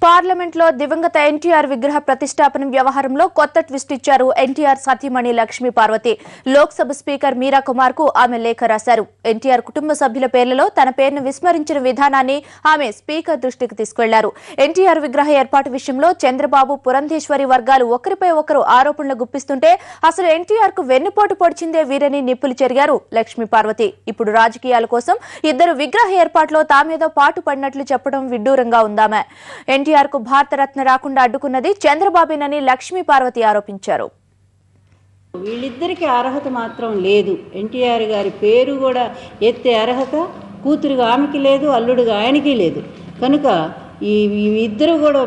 పార్లమెంట్లో దివంగత ఎన్టీఆర్ విగ్రహ ప్రతిష్టాపన వ్యవహారంలో కొత్త ట్విస్ట్ ఇచ్చారు ఎన్టీఆర్ సతీమణి లక్ష్మీ పార్వతి. లోక్సభ స్పీకర్ మీరా కుమార్ కు ఆమె లేఖ రాశారు. ఎన్టీఆర్ కుటుంబ సభ్యుల పేర్లలో తన పేరును విస్మరించిన విధానాన్ని ఆమె స్పీకర్ దృష్టికి తీసుకెళ్లారు. ఎన్టీఆర్ విగ్రహ ఏర్పాటు విషయంలో చంద్రబాబు, పురంధేశ్వరి వర్గాలు ఒకరిపై ఒకరు ఆరోపణలు గుప్పిస్తుంటే అసలు ఎన్టీఆర్ కు వెన్నుపోటు పొడిచిందే వీరని నిప్పులు చెరిగారు లక్ష్మీ పార్వతి. ఇప్పుడు రాజకీయాల కోసం ఇద్దరు విగ్రహ ఏర్పాటులో తామేదో పాటు పడినట్లు చెప్పడం విడ్డూరంగా ఉందామె. ఎన్టీఆర్ కు భారతరత్న రాకుండా అడ్డుకున్నది చంద్రబాబునని లక్ష్మీ పార్వతి ఆరోపించారు. వీళ్ళిద్దరికి అర్హత మాత్రం లేదు. ఎన్టీఆర్ గారి పేరు కూడా ఎత్తే అర్హత కూతురుగా ఆమెకి లేదు, అల్లుడుగా ఆయనకి లేదు. కనుక ఈ ఇద్దరు కూడా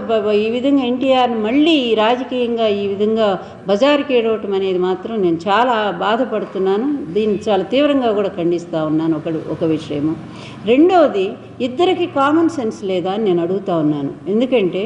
ఈ విధంగా ఎన్టీఆర్ని మళ్ళీ రాజకీయంగా ఈ విధంగా బజారుకి ఏడవటం అనేది మాత్రం నేను చాలా బాధపడుతున్నాను. దీన్ని చాలా తీవ్రంగా కూడా ఖండిస్తూ ఉన్నాను. ఒక విషయము. రెండవది, ఇద్దరికి కామన్ సెన్స్ లేదా అని నేను అడుగుతా ఉన్నాను. ఎందుకంటే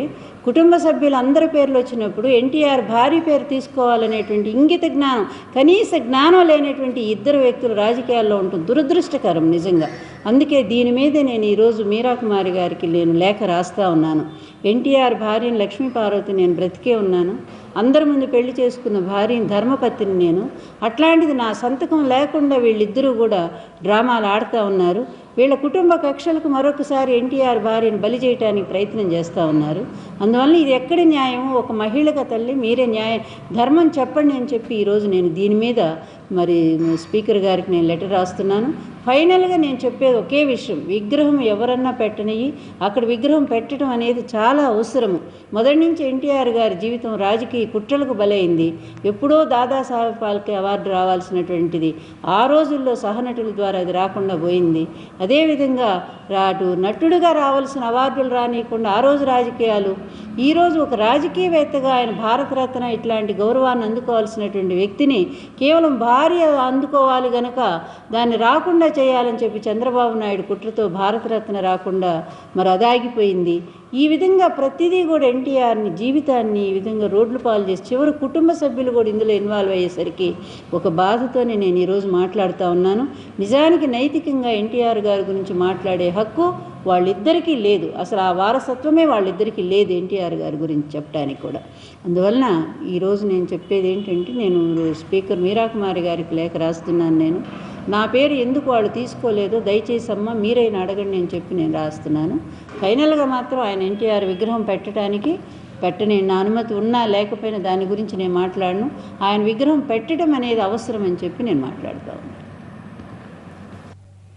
కుటుంబ సభ్యులు అందరి పేర్లు వచ్చినప్పుడు ఎన్టీఆర్ భార్య పేరు తీసుకోవాలనేటువంటి ఇంగిత జ్ఞానం, కనీస జ్ఞానం లేనటువంటి ఇద్దరు వ్యక్తులు రాజకీయాల్లో ఉండటం దురదృష్టకరం నిజంగా. అందుకే దీని మీదే నేను ఈరోజు మీరా కుమారి గారికి నేను లేఖ రాస్తా ఉన్నాను. ఎన్టీఆర్ భార్యను లక్ష్మీ పార్వతి నేను బ్రతికే ఉన్నాను. అందరి ముందు పెళ్లి చేసుకున్న భార్యని ధర్మపత్రిని నేను. అట్లాంటిది నా సంతకం లేకుండా వీళ్ళిద్దరూ కూడా డ్రామాలు ఆడుతూ ఉన్నారు. వీళ్ళ కుటుంబ కక్షలకు మరొకసారి ఎన్టీఆర్ భార్యను బలి చేయడానికి ప్రయత్నం చేస్తూ ఉన్నారు. అందువల్ల ఇది ఎక్కడి న్యాయమో ఒక మహిళగా తల్లి మీరే ధర్మం చెప్పండి అని చెప్పి ఈరోజు నేను దీని మీద మరి స్పీకర్ గారికి నేను లెటర్ రాస్తున్నాను. ఫైనల్గా నేను చెప్పేది ఒకే విషయం, విగ్రహం ఎవరన్నా పెట్టనివి, అక్కడ విగ్రహం పెట్టడం అనేది చాలా అవసరము. మొదటి నుంచి ఎన్టీఆర్ గారి జీవితం రాజకీయ కుట్రలకు బలైంది. ఎప్పుడో దాదాసాహెబ్ ఫాల్కే అవార్డు రావాల్సినటువంటిది ఆ రోజుల్లో సహనటుల ద్వారా అది రాకుండా పోయింది. అదేవిధంగా అటు నటుడుగా రావాల్సిన అవార్డులు రానియకుండా ఆ రోజు రాజకీయాలు, ఈరోజు ఒక రాజకీయవేత్తగా ఆయన భారతరత్న ఇట్లాంటి గౌరవాన్ని అందుకోవాల్సినటువంటి వ్యక్తిని కేవలం భార్య అందుకోవాలి గనక దాన్ని రాకుండా చేయాలని చెప్పి చంద్రబాబు నాయుడు కుట్రతో భారతరత్న రాకుండా మరి అదాగిపోయింది. ఈ విధంగా ప్రతిదీ కూడా ఎన్టీఆర్ని జీవితాన్ని ఈ విధంగా రోడ్లు పాలు చేసి చివరి కుటుంబ సభ్యులు కూడా ఇందులో ఇన్వాల్వ్ అయ్యేసరికి ఒక బాధతోనే నేను ఈరోజు మాట్లాడుతూ ఉన్నాను. నిజానికి నైతికంగా ఎన్టీఆర్ గారి గురించి మాట్లాడే హక్కు వాళ్ళిద్దరికీ లేదు. అసలు ఆ వారసత్వమే వాళ్ళిద్దరికీ లేదు ఎన్టీఆర్ గారి గురించి చెప్పడానికి కూడా. అందువలన ఈరోజు నేను చెప్పేది ఏంటంటే, నేను స్పీకర్ మీరా కుమారి గారికి లేఖ రాస్తున్నాను. నేను నా పేరు ఎందుకు వాళ్ళు తీసుకోలేదో దయచేసి అమ్మ మీరైనా అడగండి అని చెప్పి నేను రాస్తున్నాను. ఫైనల్గా మాత్రం ఆయన ఎన్టీఆర్ విగ్రహం పెట్టని నా అనుమతి ఉన్నా లేకపోయినా దాని గురించి నేను మాట్లాడను. ఆయన విగ్రహం పెట్టడం అనేది అవసరం అని చెప్పి నేను మాట్లాడుతాను.